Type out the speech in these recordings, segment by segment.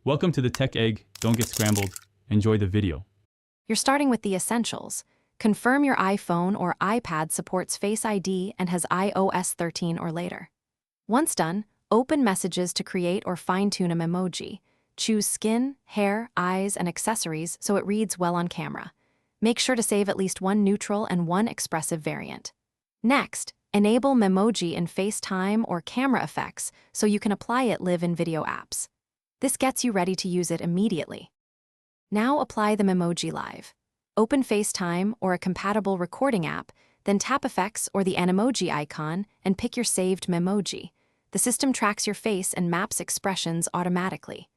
Welcome to the Tech Egg. Don't get scrambled. Enjoy the video. You're starting with the essentials. Confirm your iPhone or iPad supports Face ID and has iOS 13 or later. Once done, open Messages to create or fine-tune a Memoji. Choose skin, hair, eyes, and accessories so it reads well on camera. Make sure to save at least one neutral and one expressive variant. Next, enable Memoji in FaceTime or camera effects so you can apply it live in video apps. This gets you ready to use it immediately. Now apply the Memoji live. Open FaceTime or a compatible recording app, then tap Effects or the Animoji icon and pick your saved Memoji. The system tracks your face and maps expressions automatically.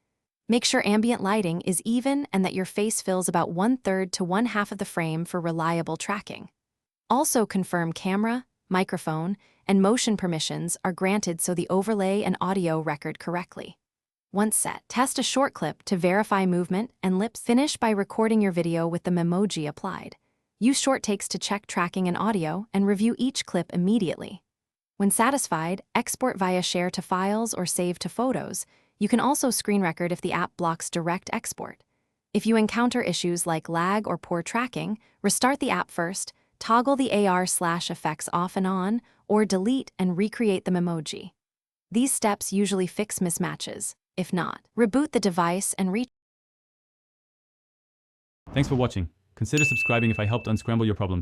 Make sure ambient lighting is even and that your face fills about 1/3 to 1/2 of the frame for reliable tracking. Also confirm camera, microphone, and motion permissions are granted so the overlay and audio record correctly. Once set, test a short clip to verify movement and lips. Finish by recording your video with the Memoji applied. Use short takes to check tracking and audio and review each clip immediately. When satisfied, export via Share to Files or Save to Photos. You can also screen record if the app blocks direct export. If you encounter issues like lag or poor tracking, restart the app first, toggle the AR/effects off and on, or delete and recreate the Memoji. These steps usually fix mismatches. If not, reboot the device and Thanks for watching. Consider subscribing if I helped unscramble your problems.